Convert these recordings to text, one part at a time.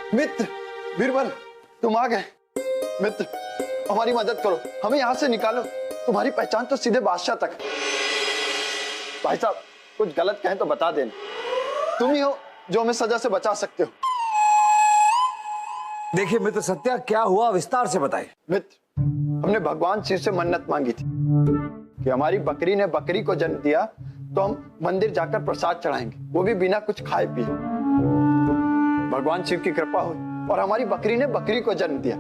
मित्र बीरबल, तुम आ गए। मित्र, हमारी मदद करो, हमें यहाँ से निकालो। तुम्हारी पहचान तो सीधे बादशाह तक। भाई साहब, कुछ गलत कहें तो बता देना। तुम ही हो जो हमें सजा से बचा सकते हो। देखिए मित्र सत्या, क्या हुआ विस्तार से बताइए। मित्र, हमने भगवान शिव से मन्नत मांगी थी कि हमारी बकरी ने बकरी को जन्म दिया तो हम मंदिर जाकर प्रसाद चढ़ाएंगे, वो भी बिना कुछ खाए पिए। भगवान शिव की कृपा हुई और हमारी बकरी ने बकरी को जन्म दिया।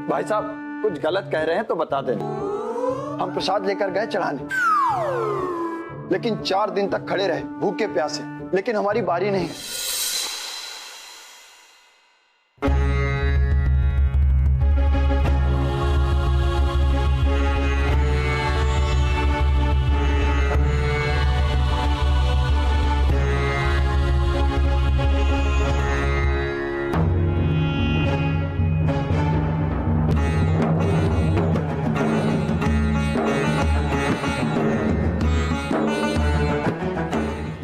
भाई साहब, कुछ गलत कह रहे हैं तो बता देना। हम प्रसाद लेकर गए चढ़ाने, लेकिन 4 दिन तक खड़े रहे भूखे प्यासे, लेकिन हमारी बारी नहीं।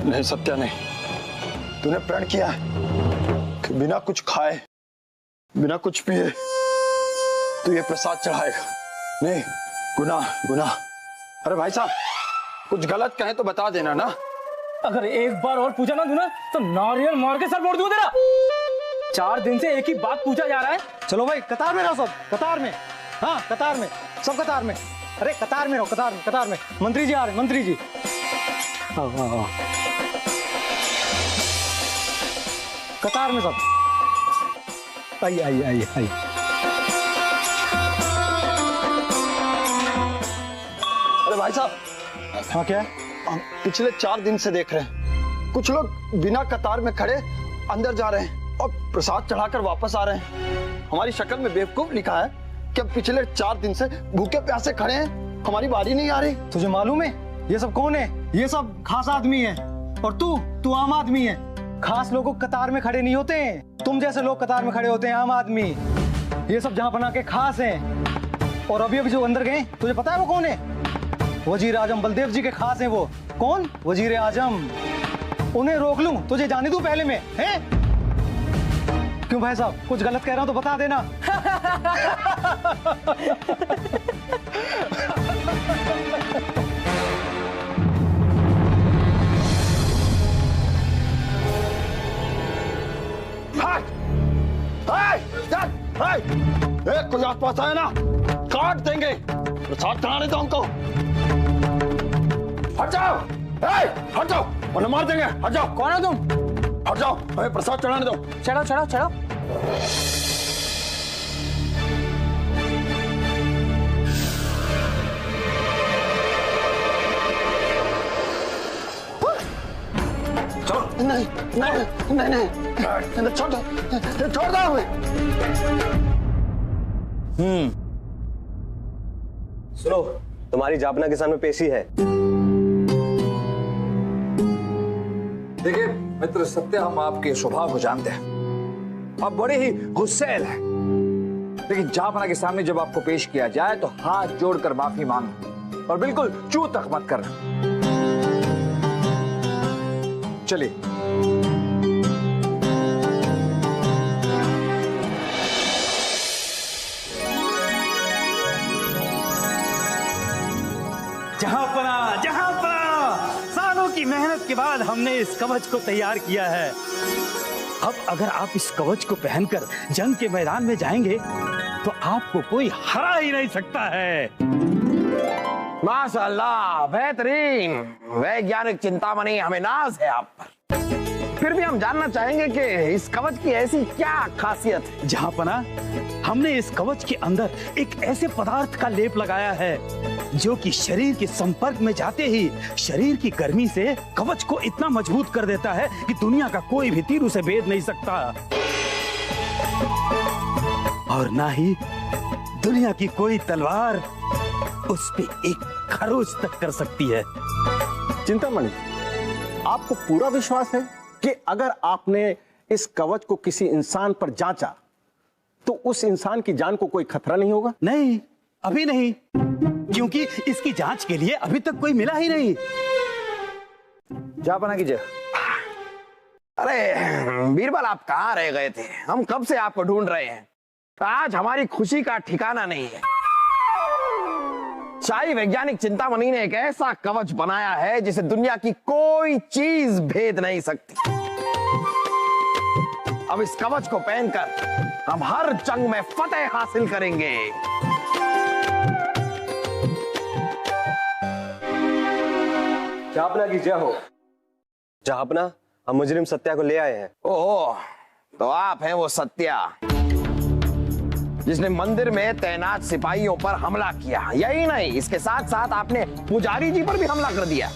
नहीं सत्या, नहीं। तूने प्रण किया है कि बिना कुछ खाए, बिना कुछ पिए तू ये प्रसाद चढ़ाएगा। नहीं, गुनाह गुनाह। अरे भाई साहब, कुछ गलत कहें तो बता देना ना। अगर एक बार और पूछा ना तू ना तो नारियल मार के सर फोड़ दूं तेरा। 4 दिन से एक ही बात पूछा जा रहा है। चलो भाई, कतार में रहो सब, कतार में। हाँ, कतार में, सब कतार में। अरे कतार में रहो, कतार में, कतार में। मंत्री जी आ रहे, मंत्री जी। हाँ हाँ हाँ, कतार में सब। आइए आइए आइए आइए। अरे भाई साहब, हाँ क्या है? हम पिछले 4 दिन से देख रहे हैं, कुछ लोग बिना कतार में खड़े अंदर जा रहे हैं और प्रसाद चढ़ाकर वापस आ रहे हैं। हमारी शक्ल में बेवकूफ लिखा है कि हम पिछले 4 दिन से भूखे प्यासे खड़े हैं, हमारी बारी नहीं आ रही। तुझे मालूम है ये सब कौन है? ये सब खास आदमी है और तू आम आदमी है। खास लोगों कतार में खड़े नहीं होते हैं, तुम जैसे लोग कतार में खड़े होते हैं, आम आदमी। ये सब जहां बना के खास हैं। और अभी अभी जो अंदर गए, तुझे पता है वो कौन है? वजीर आजम बलदेव जी के खास हैं वो। कौन? वजीर आजम। उन्हें रोक लूं, तुझे जाने दूं पहले में, हैं? क्यों भाई साहब, कुछ गलत कह रहा हूं तो बता देना। कोई आसपास आया ना, काट देंगे। प्रसाद चढ़ाने दो हमको। हट जाओ, हट जाओ, वरना मार देंगे। हट जाओ। कौन है तुम? हट जाओ, हमें प्रसाद चढ़ाने दो। चढ़ो चढ़ो चढ़ो। नहीं नहीं नहीं नहीं, छोड़ दो, छोड़ दो हमें। सुनो, तुम्हारी जापना के सामने पेशी है। देखिए मित्र सत्या, हम आपके स्वभाव को जानते हैं, आप बड़े ही गुस्सैल हैं, लेकिन जापना के सामने जब आपको पेश किया जाए तो हाथ जोड़कर माफी मांगो और बिल्कुल चू तक मत करना। चलिए। जहां सालों की मेहनत के बाद हमने इस कवच को तैयार किया है। अब अगर आप इस कवच को पहनकर जंग के मैदान में जाएंगे तो आपको कोई हरा ही नहीं सकता है। माशाअल्लाह, बेहतरीन। वैज्ञानिक चिंतामणि, हमें नाज है आप पर। फिर भी हम जानना चाहेंगे कि इस कवच की ऐसी क्या खासियत है? जहांपना, हमने इस कवच के अंदर एक ऐसे पदार्थ का लेप लगाया है जो कि शरीर के संपर्क में जाते ही शरीर की गर्मी से कवच को इतना मजबूत कर देता है कि दुनिया का कोई भी तीर उसे भेद नहीं सकता, और ना ही दुनिया की कोई तलवार उस पे एक खरोच तक कर सकती है। चिंतामणि, आपको पूरा विश्वास है कि अगर आपने इस कवच को किसी इंसान पर जांचा तो उस इंसान की जान को कोई खतरा नहीं होगा? नहीं, अभी नहीं, क्योंकि इसकी जांच के लिए अभी तक कोई मिला ही नहीं। जापना कीजिए। अरे बीरबल, आप कहाँ रह गए थे? हम कब से आपको ढूंढ रहे हैं। आज हमारी खुशी का ठिकाना नहीं है। शाही वैज्ञानिक चिंतामणि ने एक ऐसा कवच बनाया है जिसे दुनिया की कोई चीज भेद नहीं सकती। अब इस कवच को पहनकर हम हर जंग में फतेह हासिल करेंगे। जहापना की जय हो। जहापना, हम मुजरिम सत्या को ले आए हैं। ओह, तो आप हैं वो सत्या जिसने मंदिर में तैनात सिपाहियों पर हमला किया। यही नहीं, इसके साथ साथ आपने पुजारी जी पर भी हमला कर दिया।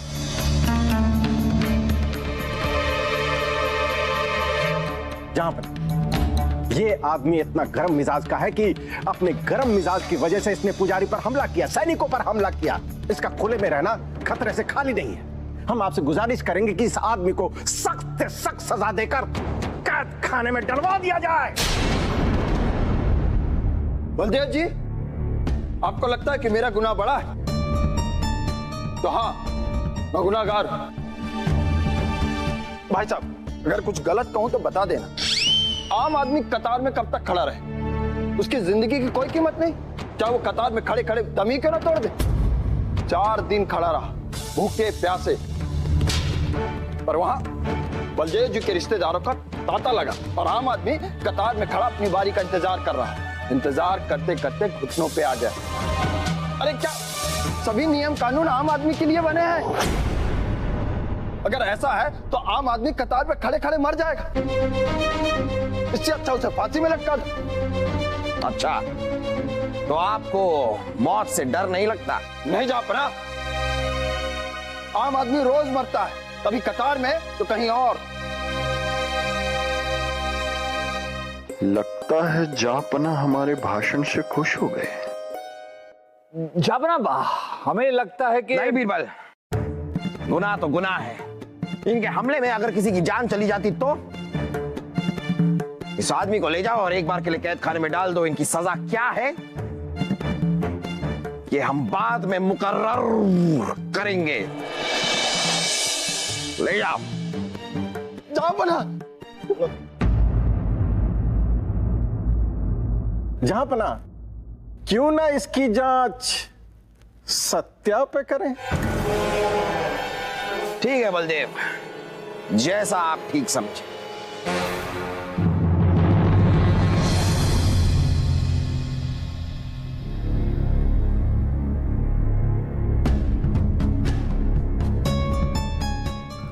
जहापना, ये आदमी इतना गर्म मिजाज का है कि अपने गर्म मिजाज की वजह से इसने पुजारी पर हमला किया, सैनिकों पर हमला किया। इसका खुले में रहना खतरे से खाली नहीं है। हम आपसे गुजारिश करेंगे कि इस आदमी को सख्त से सख्त सजा देकर कैद खाने में डलवा दिया जाए। बलदेव जी, आपको लगता है कि मेरा गुनाह बड़ा है? तो हाँ, मैं गुनाहगार हूं। भाई साहब, अगर कुछ गलत कहूं तो बता देना। आम आदमी कतार में कब तक खड़ा रहे? उसकी जिंदगी की कोई कीमत नहीं, चाहे वो कतार में खड़े खड़े दम ही क्यों ना तोड़ दे। 4 दिन खड़ा रहा, भूखे प्यासे, पर वहां बलदेव जी के रिश्तेदारों का तांता लगा और आम आदमी कतार में खड़ा अपनी बारी का इंतजार कर रहा है। इंतजार करते करते घुटनों पे आ गया। अरे क्या सभी नियम कानून आम आदमी के लिए बने हैं? अगर ऐसा है तो आम आदमी कतार में खड़े खड़े मर जाएगा। इससे अच्छा उसे फांसी में लटका दो। अच्छा, तो आपको मौत से डर नहीं लगता? नहीं जापना, आम आदमी रोज मरता है, कभी कतार में तो कहीं और। लगता है जापना हमारे भाषण से खुश हो गए। जापना, हमें लगता है कि नहीं बीरबल, गुनाह तो गुनाह है। इनके हमले में अगर किसी की जान चली जाती तो? इस आदमी को ले जाओ और एक बार के लिए कैद खाने में डाल दो। इनकी सजा क्या है ये हम बाद में मुकर्रर करेंगे। ले जाओ। जापना, जहापना, क्यों ना इसकी जांच सत्या पे करें? ठीक है बलदेव, जैसा आप ठीक समझे।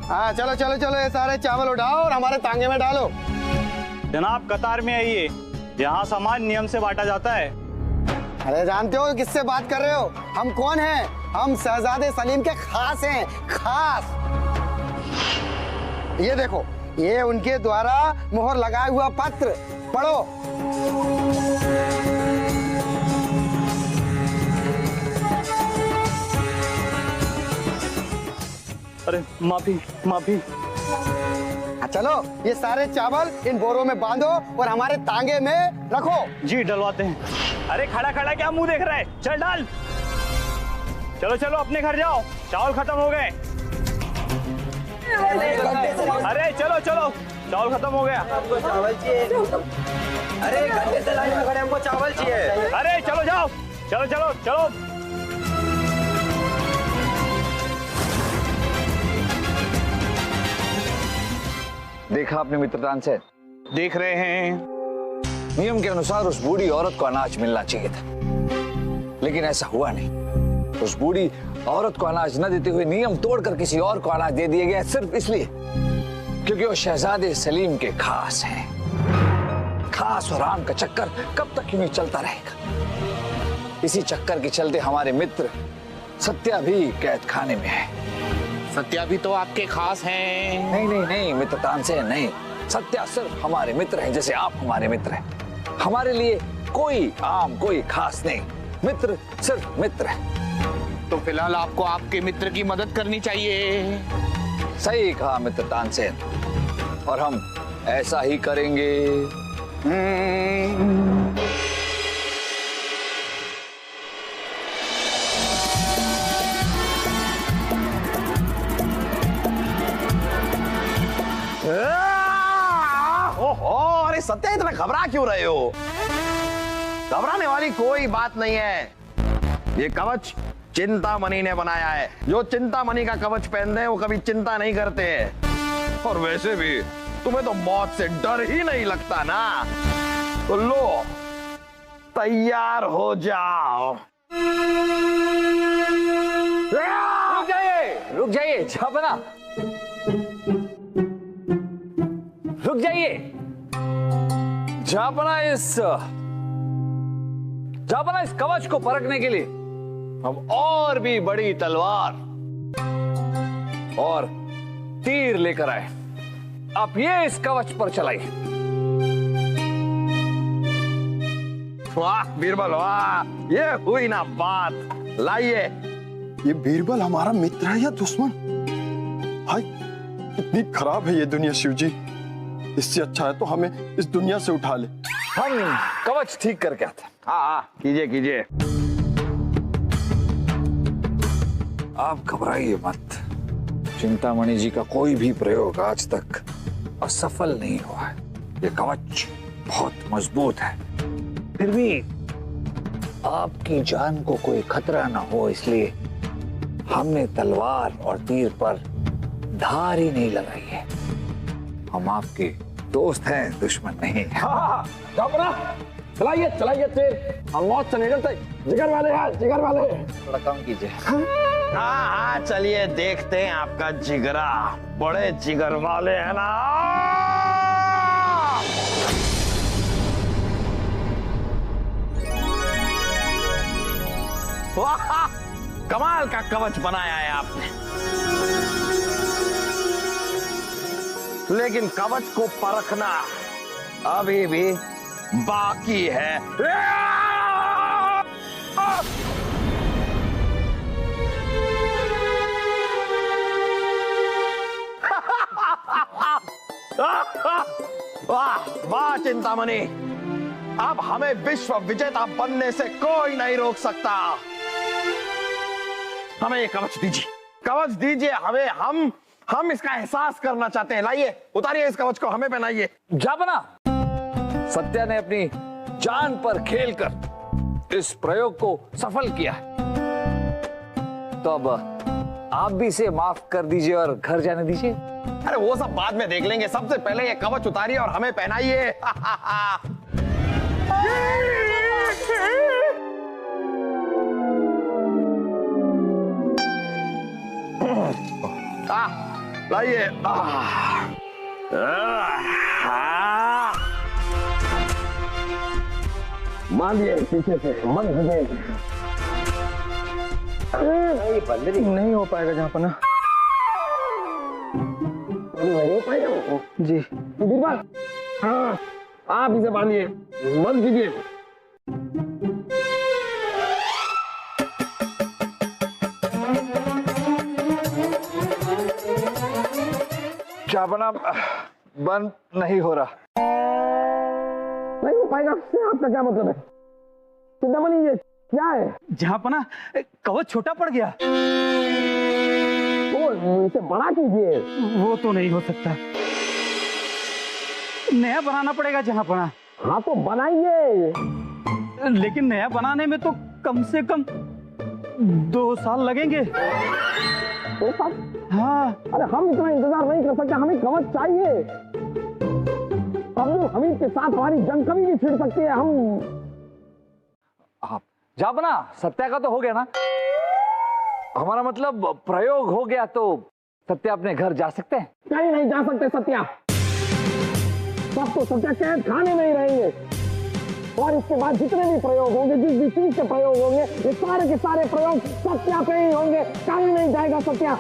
हाँ, चलो चलो चलो, ये सारे चावल उठाओ और हमारे तांगे में डालो। जनाब, कतार में आइए, यहाँ सामान नियम से बांटा जाता है। अरे जानते हो किससे बात कर रहे हो? हम कौन हैं? हम शहजादे सलीम के खास हैं, खास। ये देखो, ये उनके द्वारा मोहर लगाया हुआ पत्र, पढ़ो। अरे माफी माफी। चलो, ये सारे चावल इन बोरों में बांधो और हमारे तांगे में रखो। जी, डलवाते हैं। अरे खड़ा खड़ा क्या मुंह देख रहा है? चल डाल। चलो चलो, अपने घर जाओ, चावल खत्म हो गए। अरे चलो चलो, चावल खत्म हो गया। चावल चाहिए। अरे घंटे से लाइन में खड़े, हमको चावल चाहिए। अरे चलो जाओ, चलो चलो चलो। देखा आपने मित्रतान से? देख रहे हैं। नियम के अनुसार उस बूढ़ी औरत को अनाज मिलना चाहिए था, लेकिन ऐसा हुआ नहीं। उस बूढ़ी औरत को अनाज न देते हुए नियम तोड़कर किसी और को अनाज दे दिया गया, सिर्फ इसलिए क्योंकि वो शहजादे सलीम के खास हैं। खास और आम का चक्कर कब तक यूं ही चलता रहेगा। इसी चक्कर के चलते हमारे मित्र सत्या भी कैद खाने में है। सत्या भी तो आपके खास हैं। नहीं नहीं नहीं, मित्रतान से नहीं। सत्या सिर्फ हमारे मित्र हैं, जैसे आप हमारे मित्र हैं। हमारे लिए कोई आम, कोई खास नहीं। मित्र सिर्फ मित्र है। तो फिलहाल आपको आपके मित्र की मदद करनी चाहिए। सही कहा मित्र तानसेन, और हम ऐसा ही करेंगे। Ah! अरे सत्या, इतना घबरा क्यों रहे हो? घबराने वाली कोई बात नहीं है। ये कवच चिंतामणि ने बनाया है। जो चिंतामणि का कवच पहनते हैं वो कभी चिंता नहीं करते हैं। और वैसे भी तुम्हें तो मौत से डर ही नहीं लगता ना। तो लो, तैयार हो जाओ। रुक जाइए झापना, रुक जाइए झापना। इस कवच को परखने के लिए हम और भी बड़ी तलवार और तीर लेकर आए। आप ये इस कवच पर चलाइए। वाह बीरबल, वाह, ये हुई ना बात। लाइए। ये बीरबल हमारा मित्र है या दुश्मन? हाय, कितनी खराब है ये दुनिया शिव जी। इससे अच्छा है तो हमें इस दुनिया से उठा ले। हम कवच ठीक करके आते हैं। हाँ, कीजिए कीजिए। आप घबराइए मत। चिंतामणि जी का कोई भी प्रयोग आज तक असफल नहीं हुआ है। ये कवच बहुत मजबूत है। फिर भी आपकी जान को कोई खतरा ना हो इसलिए हमने तलवार और तीर पर धार ही नहीं लगाई है। हम आपके दोस्त हैं, दुश्मन नहीं। हाँ, चलाइए चलाइए तीर। हम मौत से नहीं डरते, जिगर वाले हैं, जिगर वाले। थोड़ा कम कीजिए। हाँ, चलिए देखते हैं आपका जिगरा। बड़े जिगर वाले हैं ना। वाह, कमाल का कवच बनाया है आपने। लेकिन कवच को परखना अभी भी बाकी है। वाह वाह चिंतामणि, अब हमें विश्व विजेता बनने से कोई नहीं रोक सकता। हमें ये कवच दीजिए, कवच दीजिए हमें। हम इसका एहसास करना चाहते हैं। लाइए, उतारिए इस कवच को, हमें पहनाइए। जापना, सत्या ने अपनी जान पर खेलकर इस प्रयोग को सफल किया है। तो अब आप भी इसे माफ कर दीजिए और घर जाने दीजिए। अरे वो सब बाद में देख लेंगे। सबसे पहले ये कवच उतारिए और हमें पहनाइए। लाइए। मारिए पीछे से, मन भगे। नहीं हो पाएगा जहाँ पर ना। नहीं हो पाएगा जी बीरबल। हाँ, आप इसे बांधिए, मत कीजिए। जापना, बंद नहीं हो रहा। नहीं हो पाएगा, आपका क्या मतलब है? चिंतामणि ये क्या है? जहाँपना, कवच छोटा पड़ गया। वो इसे बड़ा कीजिए। वो तो नहीं हो सकता, नया बनाना पड़ेगा जहाँपना। हाँ तो बनाइए। लेकिन नया बनाने में तो कम से कम 2 साल लगेंगे। 2 साल? हाँ। अरे हम इतना इंतजार नहीं कर सकते, हमें कवच चाहिए। अब्दुल हमीद के साथ हमारी जंग कभी भी छिड़ सकती है। आप जापना, सत्या का तो हो गया ना। हमारा मतलब प्रयोग हो गया तो सत्या अपने घर जा सकते हैं। कहीं नहीं जा सकते सत्या। सब तो सत्या कैद खाने में ही रहेंगे। और इसके बाद जितने भी प्रयोग होंगे, जिस भी चीज के प्रयोग होंगे, ये सारे के सारे प्रयोग सत्या पे ही होंगे। कहीं नहीं जाएगा सत्या।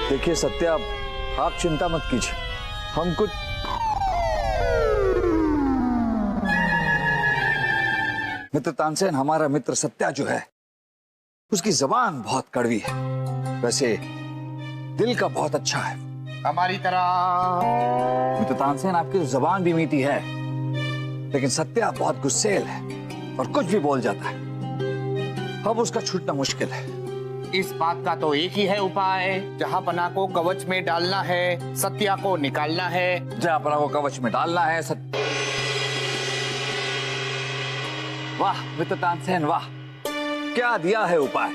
देखिए सत्या, आप चिंता मत कीजिए। हम कुछ मित्र तानसेन, हमारा मित्र सत्या जो है उसकी जबान बहुत कड़वी है। वैसे दिल का बहुत अच्छा है हमारी तरह। मित्र तानसेन, आपकी तो जबान भी मीठी है, लेकिन सत्या बहुत गुस्सेल है और कुछ भी बोल जाता है। अब उसका छूटना मुश्किल है। इस बात का तो एक ही है उपाय, जहांपना को कवच में डालना है, सत्या को निकालना है। जहांपना को कवच में डालना है वाह मित्र तानसेन वाह, क्या दिया है उपाय।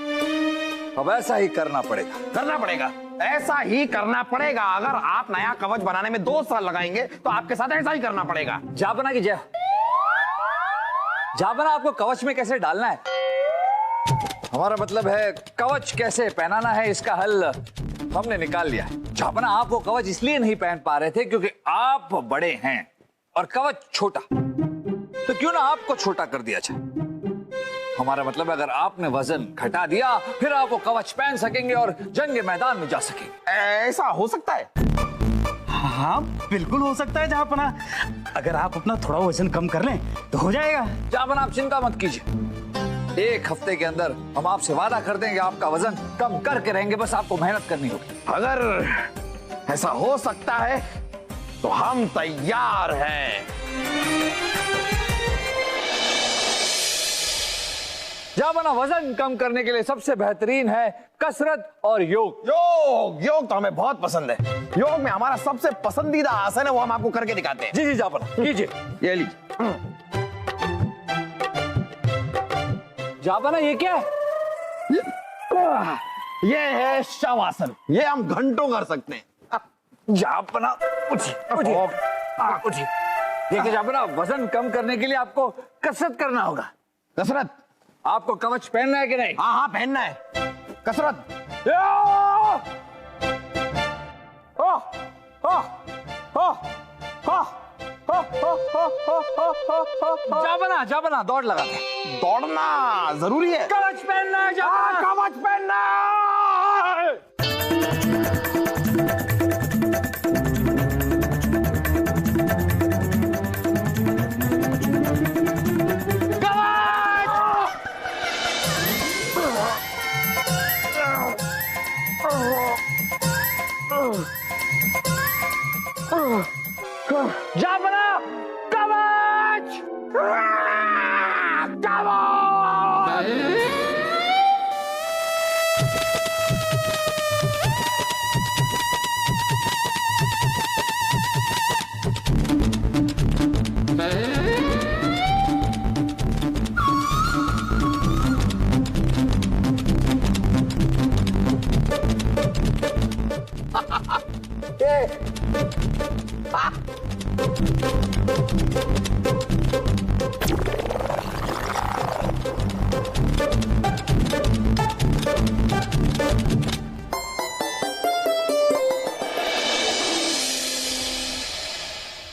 अब ऐसा ही करना पड़ेगा। ऐसा ही करना पड़ेगा। अगर आप नया कवच बनाने में 2 साल लगाएंगे तो आपके साथ ऐसा ही करना पड़ेगा। जहांपना की जय। जहांपना आपको कवच में कैसे डालना है, हमारा मतलब है कवच कैसे पहनाना है, इसका हल हमने निकाल लिया है। जहांपना आप वो कवच इसलिए नहीं पहन पा रहे थे क्योंकि आप बड़े हैं और कवच छोटा, तो क्यों ना आपको छोटा कर दिया जाए। हमारा मतलब अगर आपने वजन घटा दिया फिर आप वो कवच पहन सकेंगे और जंग के मैदान में जा सकेंगे। ऐसा हो सकता है? हाँ बिल्कुल हो सकता है जहांपना, अगर आप अपना थोड़ा वजन कम कर लें तो हो जाएगा। जहांपना आप चिंता मत कीजिए, 1 हफ्ते के अंदर हम आपसे वादा कर देंगे आपका वजन कम करके रहेंगे, बस आपको मेहनत करनी होगी। अगर ऐसा हो सकता है तो हम तैयार हैं। जहांपना वजन कम करने के लिए सबसे बेहतरीन है कसरत और योग। योग तो हमें बहुत पसंद है। योग में हमारा सबसे पसंदीदा आसन है, वो हम आपको करके दिखाते हैं। जी जहांपना कीजिए। ये लीजिए। जहांपना ये क्या है? ये है शवासन। ये हम घंटों कर सकते हैं। जहांपना उठिए। देखिए जहांपना, वजन कम करने के लिए आपको कसरत करना होगा। कसरत? आपको कवच पहनना है कि नहीं? हाँ पहनना है। कसरत। जहांपना दौड़ लगाते। दौड़ना जरूरी है। कवच पहनना है जहांपना। कवच पहनना है। जहांपना कवच।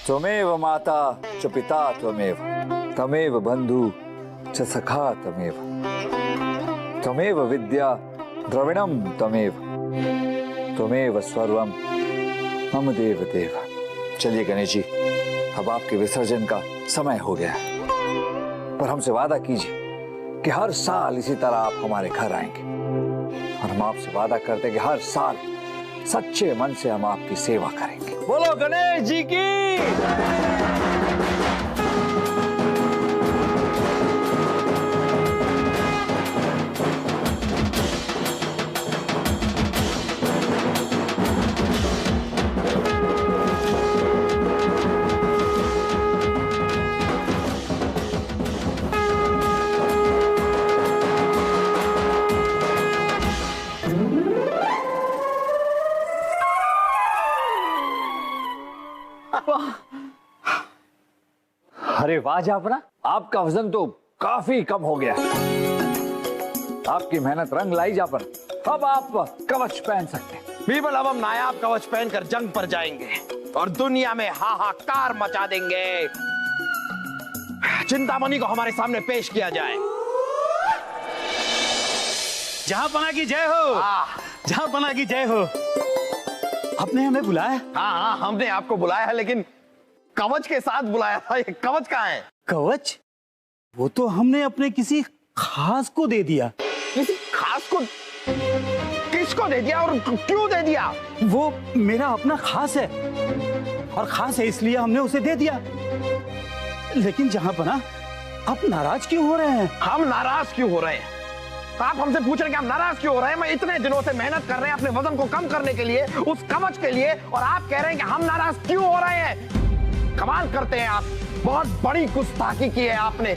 त्वमेव माता च पिता त्वमेव, तमेव बंधु च सखा त्वमेव, त्वमेव विद्या द्रविणम त्वमेव, त्वमेव सर्वम मम देव देव। चलिए गणेश जी, अब आपके विसर्जन का समय हो गया है, पर हमसे वादा कीजिए कि हर साल इसी तरह आप हमारे घर आएंगे, और हम आपसे वादा करते हैं कि हर साल सच्चे मन से हम आपकी सेवा करेंगे। बोलो गणेश जी की। अरे वाह जहांपना, आपका वजन तो काफी कम हो गया है। आपकी मेहनत रंग लाई जहांपना, अब आप कवच पहन सकते हैं। बीरबल, अब हम नायाब कवच पहनकर जंग पर जाएंगे और दुनिया में हाहाकार मचा देंगे। चिंतामणि को हमारे सामने पेश किया जाए। जहांपना की जय हो। जहांपना की जय हो। आपने हमें बुलाया? हाँ, हमने आपको बुलाया है, लेकिन कवच के साथ बुलाया था। ये कवच कहाँ है? कवच? वो तो हमने अपने किसी खास को दे दिया। किसी खास को? किसको दे दिया और क्यों दे दिया? वो मेरा अपना खास है, और खास है इसलिए हमने उसे दे दिया। लेकिन जहांपना, आप नाराज क्यों हो रहे हैं? हम नाराज क्यों हो रहे हैं? आप हमसे पूछ रहे हैं कि हम नाराज क्यों हो रहे हैं? मैं इतने दिनों से मेहनत कर रहे हैं अपने वजन को कम करने के लिए, उस कवच के लिए, और आप कह रहे हैं कि हम नाराज क्यों हो रहे हैं? कमाल करते हैं आप। बहुत बड़ी गुस्ताखी की है आपने,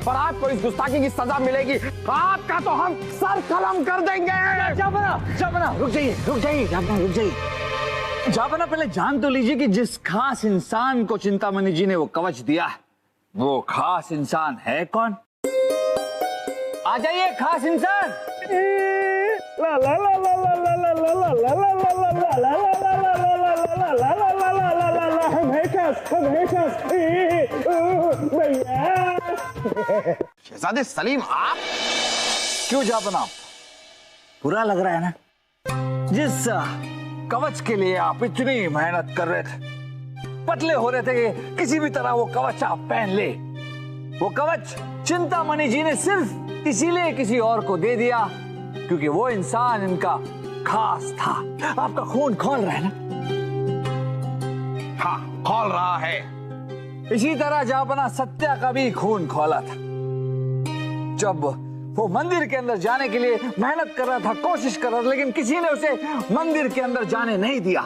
और आपको इस गुस्ताखी की सजा मिलेगी। आपका तो हम सर कलम कर देंगे। जापना रुक जाइए जापना, पहले जान तो लीजिए कि जिस खास इंसान को चिंतामणि जी ने वो कवच दिया है, वो खास इंसान है कौन? आ जाइए खास इंसान। शहजादे सलीम, आप क्यों जापना, बुरा लग रहा है ना? जिस कवच के लिए आप इतनी मेहनत कर रहे थे, पतले हो रहे थे कि किसी भी तरह वो कवच आप पहन ले, वो कवच चिंतामणि जी ने सिर्फ इसीलिए किसी और को दे दिया क्योंकि वो इंसान इनका खास था। आपका खून खौल रहा है ना? हाँ, खौल रहा है। इसी तरह जापना सत्या का भी खून खौला था। जब वो मंदिर के अंदर जाने के लिए मेहनत कर रहा था, कोशिश कर रहा था, लेकिन किसी ने उसे मंदिर के अंदर जाने नहीं दिया,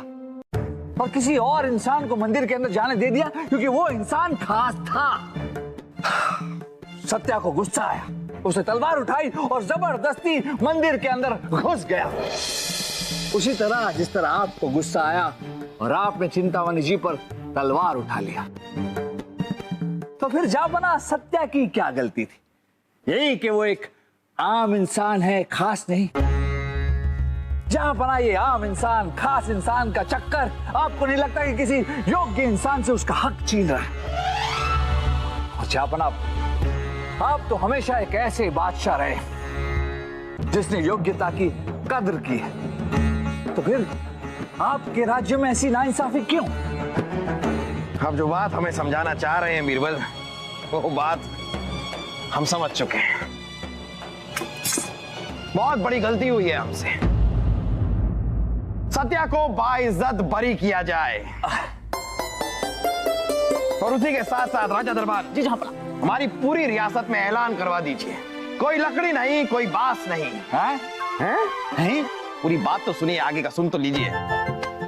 और किसी और इंसान को मंदिर के अंदर जाने दे दिया क्योंकि वो इंसान खास था। सत्या को गुस्सा आया, उसने तलवार उठाई और जबरदस्ती मंदिर के अंदर घुस गया। उसी तरह जिस तरह आपको गुस्सा आया और आपने चिंतामणि जी पर तलवार उठा लिया। तो फिर जापना सत्या की क्या गलती थी? यही कि वो एक आम इंसान है, खास नहीं। जापना ये आम इंसान, खास इंसान का चक्कर आपको नहीं लगता कि किसी योग्य इंसान से उसका हक छीन रहा है? और जापना, आप तो हमेशा एक ऐसे बादशाह रहे जिसने योग्यता की कद्र की है, तो फिर आपके राज्य में ऐसी नाइंसाफी क्यों? आप जो बात हमें समझाना चाह रहे हैं बीरबल, वो बात हम समझ चुके हैं। बहुत बड़ी गलती हुई है हमसे। सत्या को बाइज्जत बरी किया जाए, और उसी के साथ साथ राजा दरबार जी जहां पर हमारी पूरी रियासत में ऐलान करवा दीजिए, कोई लकड़ी नहीं, कोई बांस नहीं। हैं? हैं? पूरी बात तो सुनिए, आगे का सुन तो लीजिए।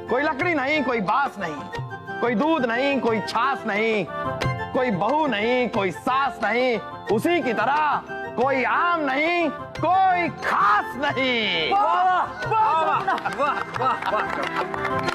कोई लकड़ी नहीं, कोई बांस नहीं, कोई दूध नहीं, कोई छाछ नहीं, कोई बहू नहीं, कोई सास नहीं, उसी की तरह कोई आम नहीं, कोई खास नहीं। वाह वाह वाह वाह वाह वाह।